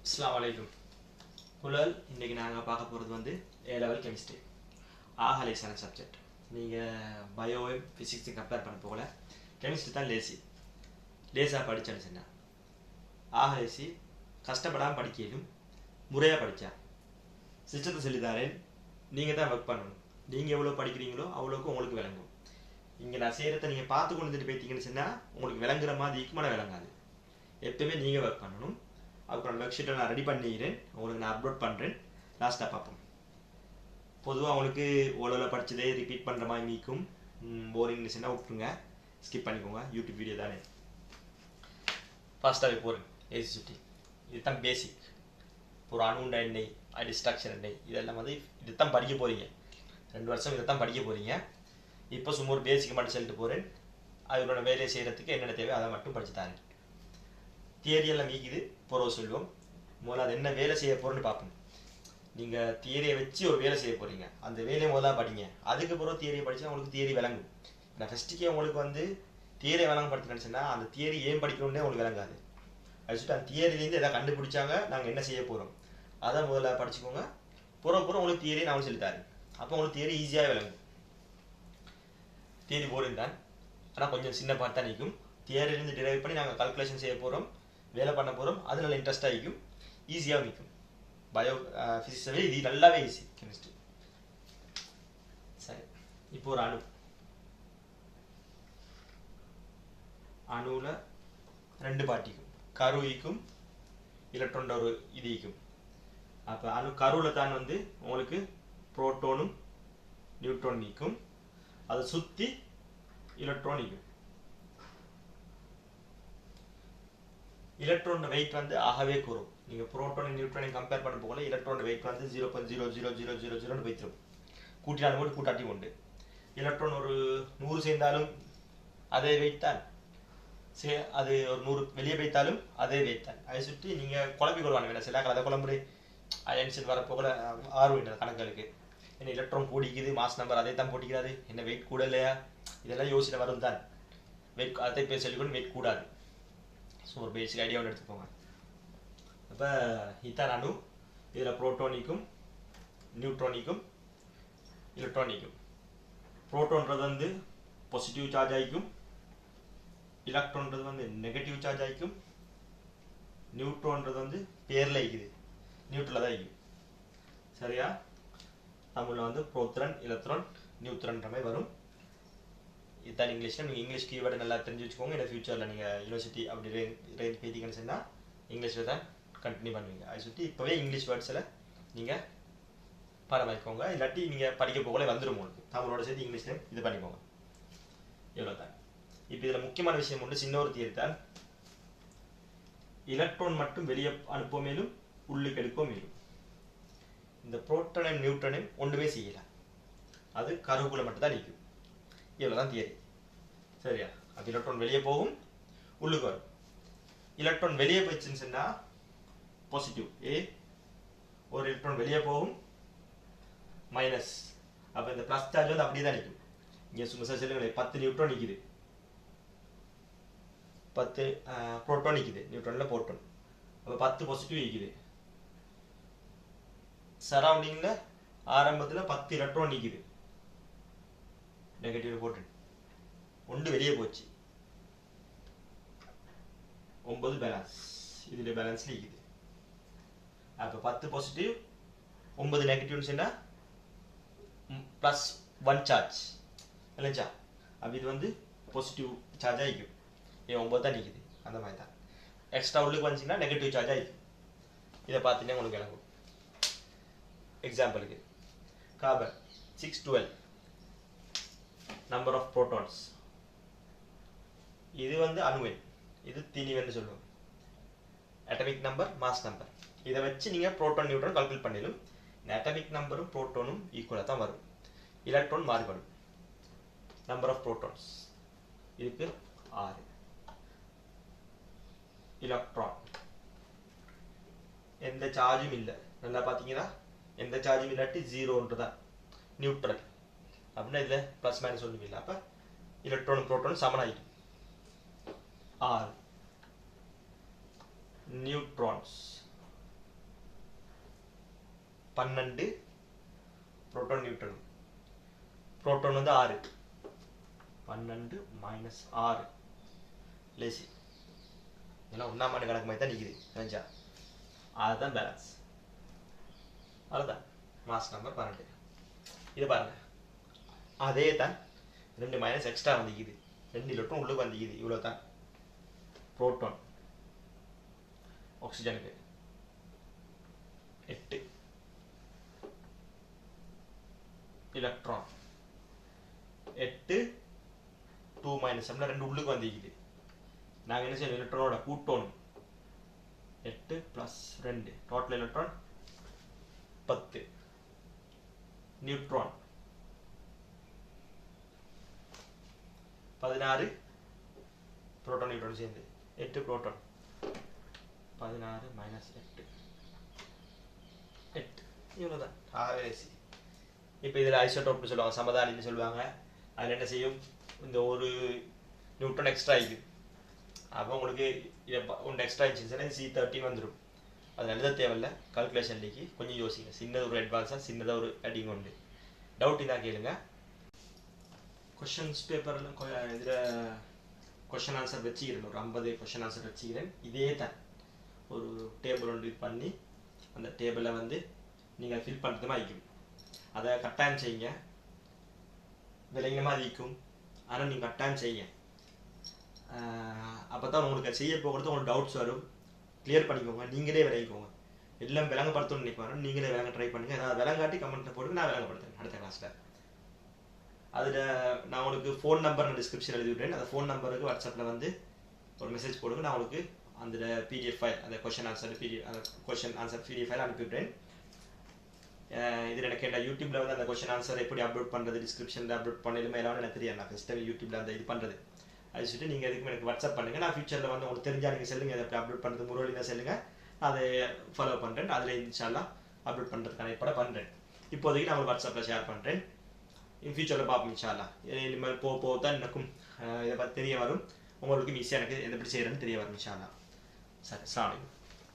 அஸ்ஸலாமு அலைக்கும். புலல் இன்றைக்கி நாங்கள் பார்க்க போகிறது வந்து A-level கெமிஸ்ட்ரி ஆகலேசான சப்ஜெக்ட். நீங்கள் பயோ ஃபிசிக்ஸு கம்பேர் பண்ண போகல, கெமிஸ்ட்ரி தான் லேசாக படித்தான்னு சொன்னேன். ஆகலேசி கஷ்டப்படாமல் படிக்கலும், முறையாக படித்தா சிஸ்டத்தை சொல்லித்தாரேன். நீங்கள் தான் ஒர்க் பண்ணணும். நீங்கள் எவ்வளோ படிக்கிறீங்களோ அவ்வளோக்கு உங்களுக்கு விளங்கும். இங்கே நான் செய்கிறத நீங்கள் பார்த்து கொண்டு வந்துட்டு போயிட்டீங்கன்னு சொன்னால் உங்களுக்கு விளங்குற மாதிரி ஈக்குமான விளங்காது. எப்பவுமே நீங்கள் ஒர்க் பண்ணணும். அப்புறம் ஒர்க் ஷீட்டை நான் ரெடி பண்ணிக்கிறேன், உங்களுக்கு நான் அப்லோட் பண்ணுறேன். லாஸ்ட்டாக பார்ப்போம். பொதுவாக உங்களுக்கு ஓலோவில் படித்ததே ரிப்பீட் பண்ணுற மாதிரி மீக்கும் போரிங் இருந்துச்சுன்னா விட்டுருங்க, ஸ்கிப் பண்ணிக்கோங்க. யூடியூப் வீடியோ தானே. ஃபஸ்ட்டாகவே போகிறேன். ஏசி சுட்டி இதுதான் பேசிக். ஒரு அணுண்ட எண்ணெய், டிஸ்ட்ரக்ஷன் எண்ணெய், இதெல்லாம் வந்து இதுதான் படிக்க போகிறீங்க. 2 வருஷம் இதை தான் படிக்க போகிறீங்க. இப்போ சும்மா ஒரு பேசிக் மட்டும் சொல்லிட்டு போகிறேன். அதோட வேலையை செய்கிறதுக்கு என்னென்ன தேவை அதை மட்டும் படித்து தாரேன். தியரியெல்லாம் மீக்குது பொறவை சொல்லுவோம். முதல்ல அது என்ன வேலை செய்ய போகிறோன்னு பார்ப்போம். நீங்கள் தியரியை வச்சு ஒரு வேலை செய்ய போகிறீங்க, அந்த வேலையை முதல்ல படிங்க. அதுக்கு பிறகு தியரியை படித்தா உங்களுக்கு தியரி விளங்கும். நான் ஃபஸ்ட்டுக்கே உங்களுக்கு வந்து தியரியை விளங்கப்படுத்தினேன்னு சொன்னால் அந்த தியரி ஏன் படிக்கணுன்னே உங்களுக்கு விளங்காது. அது சொல்லிட்டு அந்த தியரிலேருந்து எதாவது கண்டுபிடிச்சாங்க நாங்கள் என்ன செய்ய போகிறோம் அதை முதல்ல படிச்சுக்கோங்க. புறம் உங்களுக்கு தியரியை நான் சொல்லித்தாரேன். அப்போ உங்களுக்கு தியரி ஈஸியாக விளங்கும். தியரி போர்டிங் தான், ஆனால் கொஞ்சம் சின்ன பார்ட் தான் நிற்கும். தியரிலேருந்து டிரைவ் பண்ணி நாங்கள் கால்குலேஷன் செய்ய போகிறோம், வேலை பண்ண போகிறோம். அது நல்ல இன்ட்ரெஸ்டாக இருக்கும், ஈஸியாக நிற்கும். பயோ ஃபிசிக்ஸாகவே இது நல்லாவே ஈஸி கெமிஸ்ட்ரி. சரி, இப்போ ஒரு அணுவில் 2 பார்ட்டிக்கும், கரு ஈக்கும், எலக்ட்ரான் ஒரு இது ஈக்கும். அப்போ கருவில் தான் வந்து உங்களுக்கு புரோட்டோனும் நியூட்ரான் ஈக்கும், அதை சுற்றி எலக்ட்ரான் ஈக்கும். எலக்ட்ரான் வெயிட் வந்து ஆகவே கூறும். நீங்கள் புரோட்டான் நியூட்ரானை கம்பேர் பண்ண போகல, எலக்ட்ரான் வெயிட் வந்து 0.00000 வைத்திரும். கூட்டினாலும் கூட கூட்டாட்டி உண்டு. எலக்ட்ரான் ஒரு 100 சேர்ந்தாலும் அதே வெயிட் தான், அது ஒரு 100 வெளியே வைத்தாலும் அதே வெயிட் தான். அதை சுற்றி நீங்கள் குழம்பி கொள்வாங்க வேணா. சில அதை குழம்பு அயன்சன் வரப்போகல ஆர்வம் கணக்குகளுக்கு என்ன எலக்ட்ரான் கூடிக்குது, மாஸ் நம்பர் அதே தான் போட்டிக்கிறாரு, என்ன வெயிட் கூட இல்லையா, இதெல்லாம் யோசனை வரும் தான். வெயிட் அதை பேர் சொல்லிக்கொண்டு வெயிட் கூடாது. ஸோ ஒரு பேசிக் ஐடியா ஒன்று எடுத்துக்கோங்க. அப்போ இதான் அணு. இதில் புரோட்டோனிக்கும் நியூட்ரானிக்கும் எலக்ட்ரானிக்கும். புரோட்டோன்றது வந்து பாசிட்டிவ் சார்ஜ் ஆகிக்கும், எலக்ட்ரான்றது வந்து நெகட்டிவ் சார்ஜ் ஆகிக்கும், நியூட்ரான்றது வந்து பேரில் இருக்குது, நியூட்ரலில் தான் இருக்கும். சரியா? தமிழில் வந்து புரோத்ரான், எலக்ட்ரான், நியூட்ரான்ற மாதிரி வரும். இதுதான் இங்கிலீஷில். நீங்கள் இங்கிலீஷ் கீவேர்டு நல்லா தெரிஞ்சு வச்சுக்கோங்க. இல்லை ஃபியூச்சரில் நீங்கள் யூனிவர்சிட்டி அப்படி ரேஞ்ச் போயிட்டீங்கன்னு சொன்னால் இங்கிலீஷில் தான் கண்டினியூ பண்ணுவீங்க. அதை சுற்றி இப்போவே இங்கிலீஷ் வேர்ட்ஸில் நீங்கள் பாடம் வைக்கோங்க. இல்லாட்டி நீங்கள் படிக்க போகல வந்துடும் உங்களுக்கு. தமிழோட சேர்த்து இங்கிலீஷ்லேயும் இது பண்ணிக்கோங்க. எவ்வளோ தான். இப்போ இதில் முக்கியமான விஷயம் ஒன்று, சின்ன ஒரு தியரி தான். எலக்ட்ரான் மட்டும் வெளியே அனுப்ப மேலும் உள்ளுக்கு எடுக்க மேலும். இந்த புரோட்டானையும் நியூட்ரானையும் ஒன்றுமே செய்யலை, அது கருவுக்குள்ள மட்டும் தான் நிற்கும். இவ்வளோதான் தியரி. சரியா? அது எலக்ட்ரான் வெளியே போகும், உள்ளுக்கு வரும். எலக்ட்ரான் வெளியே போயிடுச்சுன்னு சொன்னால் பாசிட்டிவ் ஏ, ஒரு எலக்ட்ரான் வெளியே போகும் மைனஸ். அப்போ இந்த ப்ளஸ் சார்ஜ் வந்து அப்படியே தான் நிற்கும். இங்கே சும்மா சொல்லுங்களேன், 10 நியூட்ரான் நிற்குது, 10 புரோட்டான் நிற்குது, நியூட்ரானில் புரோட்டான். அப்போ 10 பாசிட்டிவ் நிற்குது. சரௌண்டிங்கில் ஆரம்பத்தில் 10 எலக்ட்ரான் நிற்குது, நெகட்டிவ் போட்டு 1 வெளியே போச்சு, 9 பேலன்ஸ். இதில் பேலன்ஸ் நிற்குது. அப்போ 10 பாசிட்டிவ் 9 நெகட்டிவ்னு சொன்னால் +1 சார்ஜ் இல்லைச்சா? அப்போ இது வந்து பாசிட்டிவ் சார்ஜ் ஆகிக்கும். 9 தான் நிற்குது. அந்த மாதிரி தான் எக்ஸ்ட்ரா உள்ளுக்கு வந்துச்சிங்கன்னா நெகட்டிவ் சார்ஜ் ஆகிக்கும். இதை பார்த்தீங்கன்னா உங்களுக்கு விளங்கும். எக்ஸாம்பிளுக்கு கார்பன் 612 நம்பர் ஆஃப் புரோட்டான்ஸ். இது வந்து அணுவெண், இது தீனிவென்னு சொல்லுவோம். Atomic number, mass number. இதை வச்சு நீங்கள் புரோட்டான் நியூட்ரான் கால்குலேட் பண்ணிடும். இந்த அட்டமிக் நம்பரும் புரோட்டானும் ஈக்குவலாக தான் வரும். எலக்ட்ரான் மாறுபடும். நம்பர் ஆஃப் புரோட்டான்ஸ் இதுக்கு 6. எலக்ட்ரான் எந்த சார்ஜும் இல்லை. நல்லா பார்த்தீங்கன்னா எந்த சார்ஜும் இல்லாட்டி 0 தான் நியூட்ரல். அப்படின்னா இதில் ப்ளஸ் மைனஸ் ஒன்றும் இல்லை. அப்போ எலக்ட்ரானும் புரோட்டானும் சமனாகிடும். 6 நியூட்ரான்ஸ் 12 புரோட்டான் நியூட்ரன். புரோட்டான் வந்து 6. 12 மைனஸ் 6 லேசி. இதெல்லாம் ஒன்றாம் ஆண்டு கணக்கு மாதிரி தான் நிற்குது. தெரிஞ்சா அதுதான் பேலன்ஸ். அதுதான் மாஸ் நம்பர் 12. இது பாருங்க, அதே தான் 2 மைனஸ் எக்ஸ்ட்ரா வந்துக்குது. 2 எலக்ட்ரான் உள்ளுக்கு வந்துக்குது. இவ்வளோ தான் புரோட்டான். ஆக்சிஜனுக்கு 8 எலக்ட்ரான். 8 2 மைனஸ் 2 உள்ளுக்கு வந்துக்குது. நாங்கள் என்ன செய்யணும், எலக்ட்ரானோட கூட்டணும். 8 + 2 total electron 10. Neutron 16. Proton neutron சேர்ந்து 8 புரோட்டான். 16 மைனஸ் 8 8. இவ்வளோதான் ஆவேசி. இப்போ இதில் ஐசோடோப்னு சொல்லுவாங்க, சமதானின்னு சொல்லுவாங்க. அதில் என்ன செய்யும், இந்த ஒரு நியூட்ரான் எக்ஸ்ட்ரா ஆகிக்கும். அப்போ உங்களுக்கு ஒன்று எக்ஸ்ட்ரா இருந்துச்சுன்னா C13 வந்துடும். அது எழுத தேவையில்லை, கால்குலேஷன்லேக்கு கொஞ்சம் யோசிங்க. சின்னது ஒரு அட்வான்ஸாக சின்னதாக ஒரு அடிங் உண்டு. டவுட் இதாக கேளுங்க. கொஷின்ஸ் பேப்பரில் இதில் கொஷின் ஆன்சர் வச்சுக்கிறேன். ஒரு 50 கொஷின் ஆன்சர் வச்சுக்கிறேன். இதே தான் ஒரு டேபிள் ஒன்று பண்ணி அந்த டேபிளை வந்து நீங்கள் ஃபில் பண்ணுறது மாதிரி இருக்கும். அதை கட்டாயம் செய்யுங்க. விலையினமாக இருக்கும், ஆனால் நீங்கள் கட்டாயம் செய்யுங்க. அப்போ தான் உங்களுக்கு செய்ய போகிறது உங்களுக்கு டவுட்ஸ் வரும். கிளியர் பண்ணிக்கோங்க, நீங்களே விளங்கிக்கோங்க. எல்லாம் விளங்கப்படுத்தணும்னு நினைப்பாரு, நீங்களே விளங்க ட்ரை பண்ணுங்கள். ஏதாவது விளங்காட்டி கமெண்ட்டில் போட்டு நான் விளங்கப்படுத்துறேன் அடுத்த கிளாஸில். அதில் நான் உங்களுக்கு ஃபோன் நம்பர் நான் டிஸ்கிரிப்ஷன் எழுதி விட்றேன். அந்த ஃபோன் நம்பருக்கு வாட்ஸ்அப்பில் வந்து ஒரு மெசேஜ் போடுங்க. நான் உங்களுக்கு அந்த PDF ஃபைல், அந்த கொஷின் ஆன்சர் PDF ஃபைல் அனுப்பிவிட்றேன். இதில் எனக்கு என்ன யூடியூப்பில் வந்து அந்த கொஷின் ஆன்சர் எப்படி அப்லோட் பண்ணுறது, டிஸ்கிரிப்ஷனில் அப்லோட் பண்ணலுமே எல்லாம் எனக்கு தெரியாது. நான் ஃபஸ்ட் டைம் யூடியூப்பில் அந்த இது பண்ணுறது. அது சொல்லிட்டு நீங்கள் எதுக்கும் எனக்கு வாட்ஸ்அப் பண்ணுங்கள். நான் ஃபியூச்சரில் வந்து உங்களுக்கு தெரிஞ்சால் நீங்கள் சொல்லுங்கள், அதை எப்படி அப்லோட் பண்ணுறது முறையில் தான் சொல்லுங்கள். அதை ஃபாலோ பண்ணுறேன். அதில் இன்ஷால்லா அப்லோட் பண்ணுறதுக்கான ஏற்பாடு பண்ணுறேன். இப்போதைக்கு நான் உங்களுக்கு வாட்ஸ்அப்பில் ஷேர் பண்ணுறேன். இன் ஃபியூச்சரில் பார்ப்போம் இன்ஷால்லா. இனிமேல் போக தான் எனக்கும் இதை பற்றி தெரிய வரும். உங்களுக்கும் ஈஸியாக எனக்கு எதை எப்படி செய்கிறேன்னு தெரிய வரும் இன்ஷால்லா. சரி, அஸ்ஸலாமு அலைக்கும்.